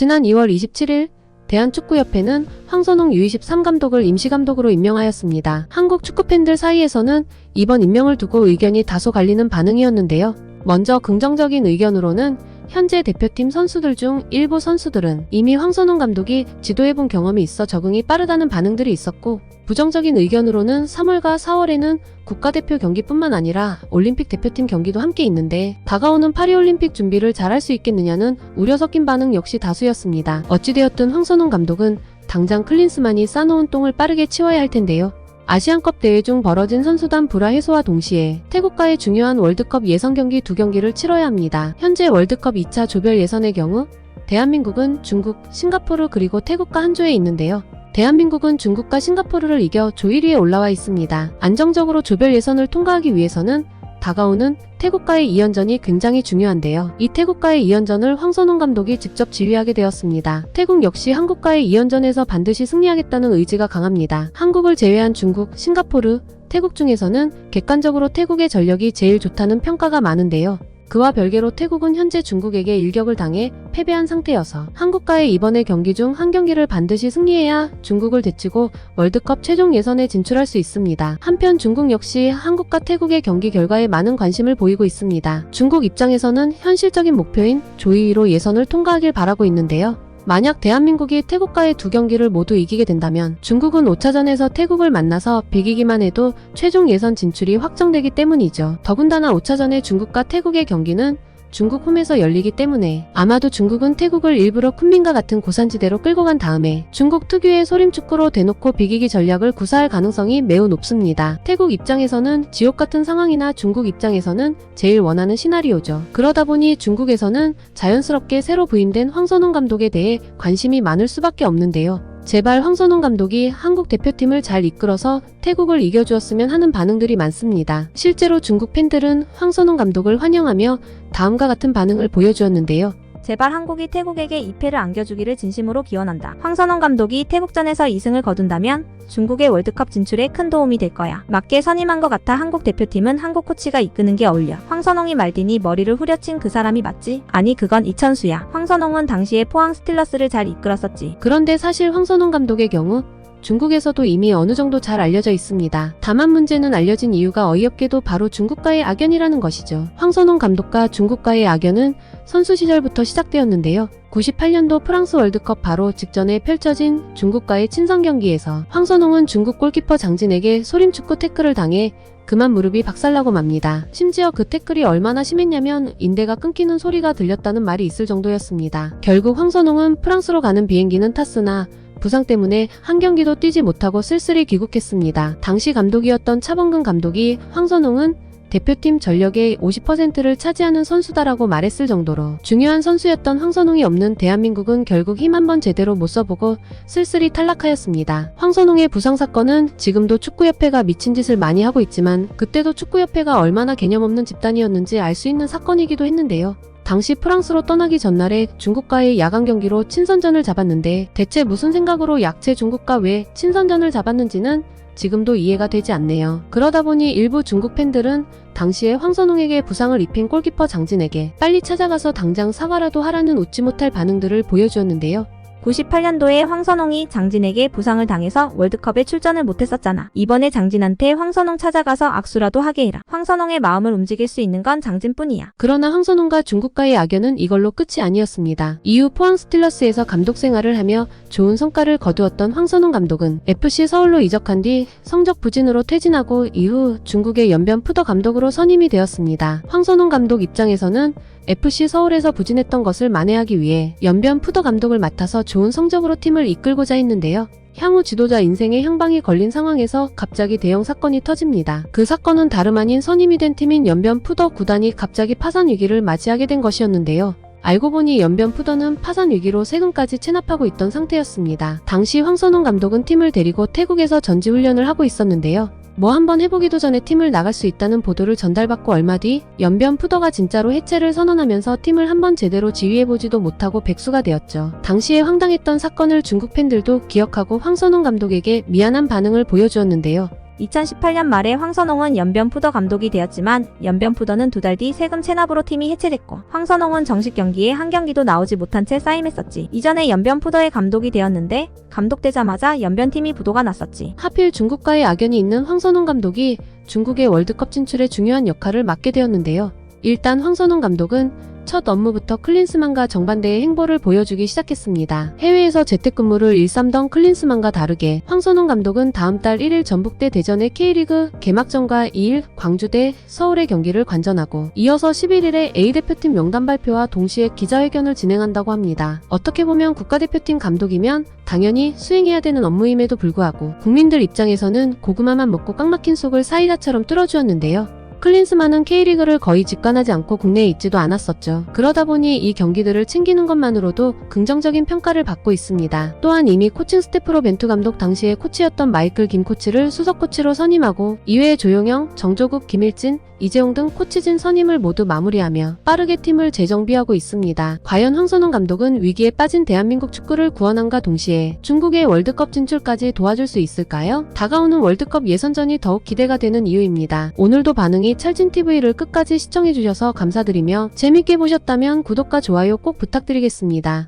지난 2월 27일 대한축구협회는 황선홍 U23 감독을 임시감독으로 임명하였습니다. 한국 축구팬들 사이에서는 이번 임명을 두고 의견이 다소 갈리는 반응이었는데요. 먼저 긍정적인 의견으로는 현재 대표팀 선수들 중 일부 선수들은 이미 황선홍 감독이 지도해본 경험이 있어 적응이 빠르다는 반응들이 있었고, 부정적인 의견으로는 3월과 4월에는 국가대표 경기뿐만 아니라 올림픽 대표팀 경기도 함께 있는데 다가오는 파리올림픽 준비를 잘할 수 있겠느냐는 우려 섞인 반응 역시 다수였습니다. 어찌되었든 황선홍 감독은 당장 클린스만이 싸놓은 똥을 빠르게 치워야 할 텐데요. 아시안컵 대회 중 벌어진 선수단 불화 해소와 동시에 태국과의 중요한 월드컵 예선 경기 2경기를 치러야 합니다. 현재 월드컵 2차 조별 예선의 경우 대한민국은 중국, 싱가포르 그리고 태국과 한 조에 있는데요. 대한민국은 중국과 싱가포르를 이겨 조 1위에 올라와 있습니다. 안정적으로 조별 예선을 통과하기 위해서는 다가오는 태국과의 2연전이 굉장히 중요한데요. 이 태국과의 2연전을 황선홍 감독이 직접 지휘하게 되었습니다. 태국 역시 한국과의 2연전에서 반드시 승리하겠다는 의지가 강합니다. 한국을 제외한 중국, 싱가포르, 태국 중에서는 객관적으로 태국의 전력이 제일 좋다는 평가가 많은데요. 그와 별개로 태국은 현재 중국에게 일격을 당해 패배한 상태여서 한국과의 이번의 경기 중 한 경기를 반드시 승리해야 중국을 제치고 월드컵 최종 예선에 진출할 수 있습니다. 한편 중국 역시 한국과 태국의 경기 결과에 많은 관심을 보이고 있습니다. 중국 입장에서는 현실적인 목표인 조 2위로 예선을 통과하길 바라고 있는데요. 만약 대한민국이 태국과의 2경기를 모두 이기게 된다면 중국은 5차전에서 태국을 만나서 비기기만 해도 최종 예선 진출이 확정되기 때문이죠. 더군다나 5차전의 중국과 태국의 경기는 중국 홈에서 열리기 때문에 아마도 중국은 태국을 일부러 쿤민과 같은 고산지대로 끌고 간 다음에 중국 특유의 소림축구로 대놓고 비기기 전략을 구사할 가능성이 매우 높습니다. 태국 입장에서는 지옥 같은 상황이나 중국 입장에서는 제일 원하는 시나리오죠. 그러다 보니 중국에서는 자연스럽게 새로 부임된 황선홍 감독에 대해 관심이 많을 수밖에 없는데요. 제발 황선홍 감독이 한국 대표팀을 잘 이끌어서 태국을 이겨주었으면 하는 반응들이 많습니다. 실제로 중국 팬들은 황선홍 감독을 환영하며 다음과 같은 반응을 보여주었는데요. 제발 한국이 태국에게 2패를 안겨주기를 진심으로 기원한다. 황선홍 감독이 태국전에서 2승을 거둔다면 중국의 월드컵 진출에 큰 도움이 될 거야. 맞게 선임한 것 같아. 한국 대표팀은 한국 코치가 이끄는 게 어울려. 황선홍이 말디니 머리를 후려친 그 사람이 맞지? 아니 그건 이천수야. 황선홍은 당시에 포항 스틸러스를 잘 이끌었었지. 그런데 사실 황선홍 감독의 경우 중국에서도 이미 어느 정도 잘 알려져 있습니다. 다만 문제는 알려진 이유가 어이없게도 바로 중국과의 악연이라는 것이죠. 황선홍 감독과 중국과의 악연은 선수 시절부터 시작되었는데요. 98년도 프랑스 월드컵 바로 직전에 펼쳐진 중국과의 친선 경기에서 황선홍은 중국 골키퍼 장진에게 소림축구 태클을 당해 그만 무릎이 박살나고 맙니다. 심지어 그 태클이 얼마나 심했냐면 인대가 끊기는 소리가 들렸다는 말이 있을 정도였습니다. 결국 황선홍은 프랑스로 가는 비행기는 탔으나 부상 때문에 한 경기도 뛰지 못하고 쓸쓸히 귀국했습니다. 당시 감독이었던 차범근 감독이 황선홍은 대표팀 전력의 50%를 차지하는 선수다라고 말했을 정도로 중요한 선수였던 황선홍이 없는 대한민국은 결국 힘 한번 제대로 못 써보고 쓸쓸히 탈락하였습니다. 황선홍의 부상 사건은 지금도 축구협회가 미친 짓을 많이 하고 있지만 그때도 축구협회가 얼마나 개념 없는 집단이었는지 알 수 있는 사건이기도 했는데요. 당시 프랑스로 떠나기 전날에 중국과의 야간 경기로 친선전을 잡았는데 대체 무슨 생각으로 약체 중국과 왜 친선전을 잡았는지는 지금도 이해가 되지 않네요. 그러다 보니 일부 중국 팬들은 당시에 황선홍에게 부상을 입힌 골키퍼 장진에게 빨리 찾아가서 당장 사과라도 하라는 웃지 못할 반응들을 보여주었는데요. 98년도에 황선홍이 장진에게 부상을 당해서 월드컵에 출전을 못했었잖아. 이번에 장진한테 황선홍 찾아가서 악수라도 하게 해라. 황선홍의 마음을 움직일 수 있는 건 장진뿐이야. 그러나 황선홍과 중국과의 악연은 이걸로 끝이 아니었습니다. 이후 포항 스틸러스에서 감독 생활을 하며 좋은 성과를 거두었던 황선홍 감독은 FC 서울로 이적한 뒤 성적 부진으로 퇴진하고 이후 중국의 연변 푸더 감독으로 선임이 되었습니다. 황선홍 감독 입장에서는 FC 서울에서 부진했던 것을 만회하기 위해 연변 푸더 감독을 맡아서 좋은 성적으로 팀을 이끌고자 했는데요. 향후 지도자 인생의 향방이 걸린 상황에서 갑자기 대형 사건이 터집니다. 그 사건은 다름 아닌 선임이 된 팀인 연변 푸더 구단이 갑자기 파산 위기를 맞이하게 된 것이었는데요. 알고 보니 연변 푸더는 파산 위기로 세금까지 체납하고 있던 상태였습니다. 당시 황선홍 감독은 팀을 데리고 태국에서 전지훈련을 하고 있었는데요. 뭐 한번 해보기도 전에 팀을 나갈 수 있다는 보도를 전달받고 얼마 뒤 연변 푸더가 진짜로 해체를 선언하면서 팀을 한번 제대로 지휘해보지도 못하고 백수가 되었죠. 당시에 황당했던 사건을 중국 팬들도 기억하고 황선홍 감독에게 미안한 반응을 보여주었는데요. 2018년 말에 황선홍은 연변푸더 감독이 되었지만 연변푸더는 2달 뒤 세금 체납으로 팀이 해체됐고 황선홍은 정식 경기에 한 경기도 나오지 못한 채 싸임했었지. 이전에 연변푸더의 감독이 되었는데 감독되자마자 연변팀이 부도가 났었지. 하필 중국과의 악연이 있는 황선홍 감독이 중국의 월드컵 진출에 중요한 역할을 맡게 되었는데요. 일단 황선홍 감독은 첫 업무부터 클린스만과 정반대의 행보를 보여주기 시작했습니다. 해외에서 재택근무를 일삼던 클린스만과 다르게 황선홍 감독은 다음 달 1일 전북대 대전의 K리그 개막전과 2일 광주대 서울의 경기를 관전하고 이어서 11일에 A대표팀 명단 발표와 동시에 기자회견을 진행한다고 합니다. 어떻게 보면 국가대표팀 감독이면 당연히 수행해야 되는 업무임에도 불구하고 국민들 입장에서는 고구마만 먹고 꽉 막힌 속을 사이다처럼 뚫어주었는데요. 클린스만은 K리그를 거의 직관하지 않고 국내에 있지도 않았었죠. 그러다 보니 이 경기들을 챙기는 것만으로도 긍정적인 평가를 받고 있습니다. 또한 이미 코칭 스태프로 벤투 감독 당시의 코치였던 마이클 김 코치를 수석 코치로 선임하고 이외에 조용영, 정조국, 김일진, 이재용 등 코치진 선임을 모두 마무리하며 빠르게 팀을 재정비하고 있습니다. 과연 황선홍 감독은 위기에 빠진 대한민국 축구를 구원함과 동시에 중국의 월드컵 진출까지 도와줄 수 있을까요? 다가오는 월드컵 예선전이 더욱 기대가 되는 이유입니다. 오늘도 반응이 찰진TV를 끝까지 시청해주셔서 감사드리며 재밌게 보셨다면 구독과 좋아요 꼭 부탁드리겠습니다.